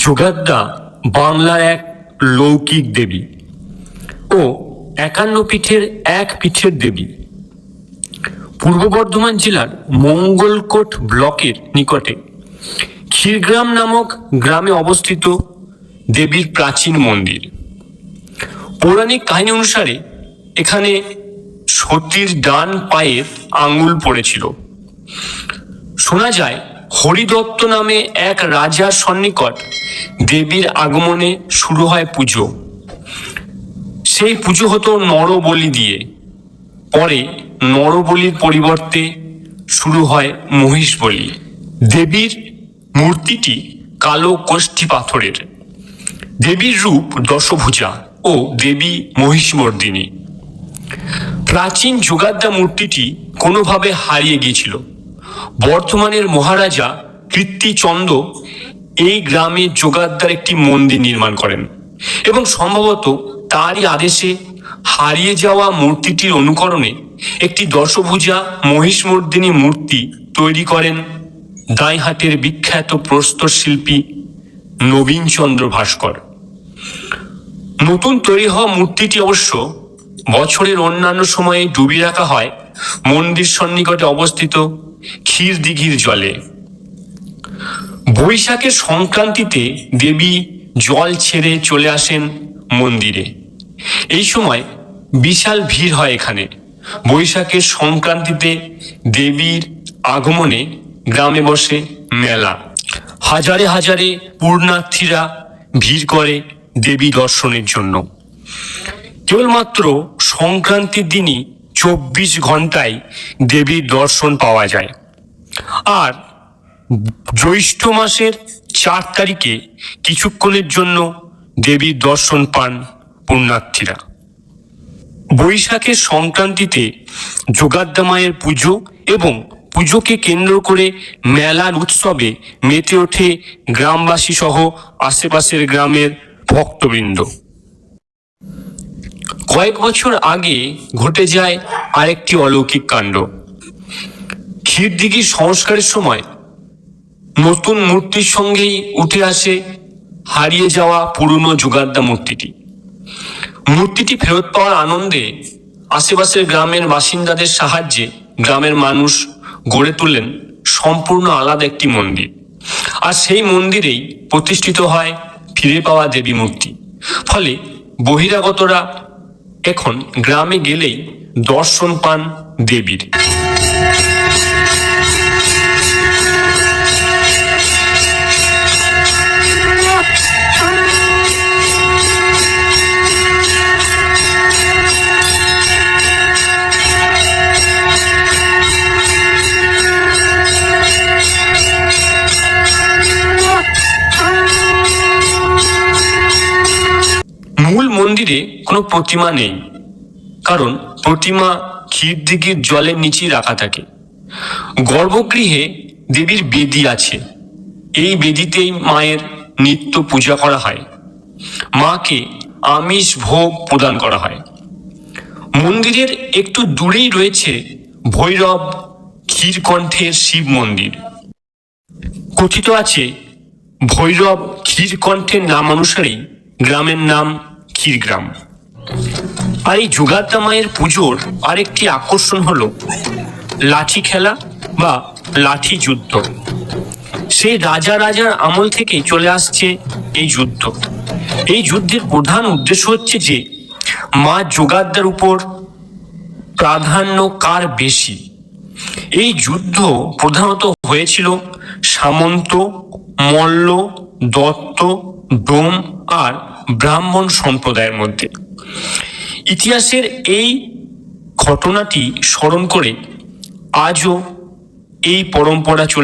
যোগাদ্দা বাংলার এক লৌকিক দেবী ও ৫১ পীঠের এক পীঠের দেবী। পূর্ব বর্ধমান জেলার মঙ্গলকোট ব্লকের নিকটে ক্ষীরগ্রাম নামক গ্রামে অবস্থিত দেবীর প্রাচীন মন্দির। পৌরাণিক কাহিনী অনুসারে এখানে সতীর ডান পায়ের আঙ্গুল পড়েছিল। শোনা যায় হরিদত্ত নামে এক রাজার সন্নিকট দেবীর আগমনে শুরু হয় পুজো। সেই পুজো হতো নরবলি দিয়ে, পরে নরবলির পরিবর্তে শুরু হয় মহিষ বলি। দেবীর মূর্তিটি কালো কোষ্ঠী পাথরের। দেবীর রূপ দশভুজা ও দেবী মহিষমর্দিনী। প্রাচীন যোগাদ্দা মূর্তিটি কোনোভাবে হারিয়ে গিয়েছিল। বর্ধমানের মহারাজা কীর্তিচন্দ্র এই গ্রামে যোগাদ্দার একটি মন্দির নির্মাণ করেন এবং সম্ভবত তারই আদেশে হারিয়ে যাওয়া মূর্তিটির অনুকরণে একটি দশভুজা মহিষমর্দিনী মূর্তি তৈরি করেন দাঁইহাটের বিখ্যাত প্রস্তর শিল্পী নবীনচন্দ্র ভাস্কর। নতুন তৈরি হওয়া মূর্তিটি অবশ্য বছরের অন্যান্য সময়ে ডুবিয়ে রাখা হয় মন্দির সন্নিকটে অবস্থিত ক্ষীরদিঘির জলে। বৈশাখের সংক্রান্তিতে দেবী জল ছেড়ে চলে আসেন মন্দিরে। এই সময় বিশাল ভিড় হয় এখানে। বৈশাখের সংক্রান্তিতে দেবীর আগমনে গ্রামে বসে মেলা। হাজারে হাজারে পূর্ণার্থীরা ভিড় করে দেবী দর্শনের জন্য। কেবলমাত্র সংক্রান্তির দিনই ২৪ ঘন্টায় দেবীর দর্শন পাওয়া যায়। আর জ্যৈষ্ঠ মাসের ৪ তারিখে কিছুক্ষণের জন্য দেবীর দর্শন পান পুণ্যার্থীরা। বৈশাখের সংক্রান্তিতে যোগাদ্দা মায়ের পুজো এবং পুজোকে কেন্দ্র করে মেলার উৎসবে মেতে ওঠে গ্রামবাসী সহ আশেপাশের গ্রামের ভক্তবৃন্দ। কয়েক বছর আগে ঘটে যায় আরেকটি অলৌকিক কাণ্ড। ক্ষীরদিঘির সংস্কারের সময় নতুন মূর্তির সঙ্গেই উঠে আসে হারিয়ে যাওয়া পুরনো যোগাদ্দা মূর্তিটি। মূর্তিটি ফেরত পাওয়ার আনন্দে আশেপাশের গ্রামের বাসিন্দাদের সাহায্যে গ্রামের মানুষ গড়ে তোলেন সম্পূর্ণ আলাদা একটি মন্দির। আর সেই মন্দিরেই প্রতিষ্ঠিত হয় ফিরে পাওয়া দেবী মূর্তি। ফলে বহিরাগতরা এখন গ্রামে গেলেই দর্শন পান দেবীর। মূল মন্দিরে কোনো প্রতিমা নেই, কারণ প্রতিমা ক্ষীরদিঘির জলের নিচেই রাখা থাকে। গর্ভগৃহে দেবীর বেদী আছে। এই বেদীতেই মায়ের নিত্য পূজা করা হয়। মাকে আমিষ ভোগ প্রদান করা হয়। মন্দিরের একটু দূরেই রয়েছে ভৈরব ক্ষীরকণ্ঠের শিব মন্দির। কথিত আছে ভৈরব ক্ষীরকণ্ঠের নাম অনুসারেই গ্রামের নাম ক্ষীরগ্রাম। আর এই যোগাদ্দা মায়ের পুজোর আরেকটি আকর্ষণ হলো লাঠি খেলা বা লাঠি যুদ্ধ। সেই রাজার আমল থেকেই চলে আসছে এই যুদ্ধ। এই যুদ্ধের প্রধান উদ্দেশ্য হচ্ছে যে মা যোগাদ্দার উপর প্রাধান্য কার বেশি। এই যুদ্ধ প্রধানত হয়েছিল সামন্ত, মল্ল, দত্ত, ডোম আর ব্রাহ্মণ সম্প্রদায়ের মধ্যে। ইতিহাসের এই ঘটনাটি স্মরণ করে আজও এই পরম্পরা চলে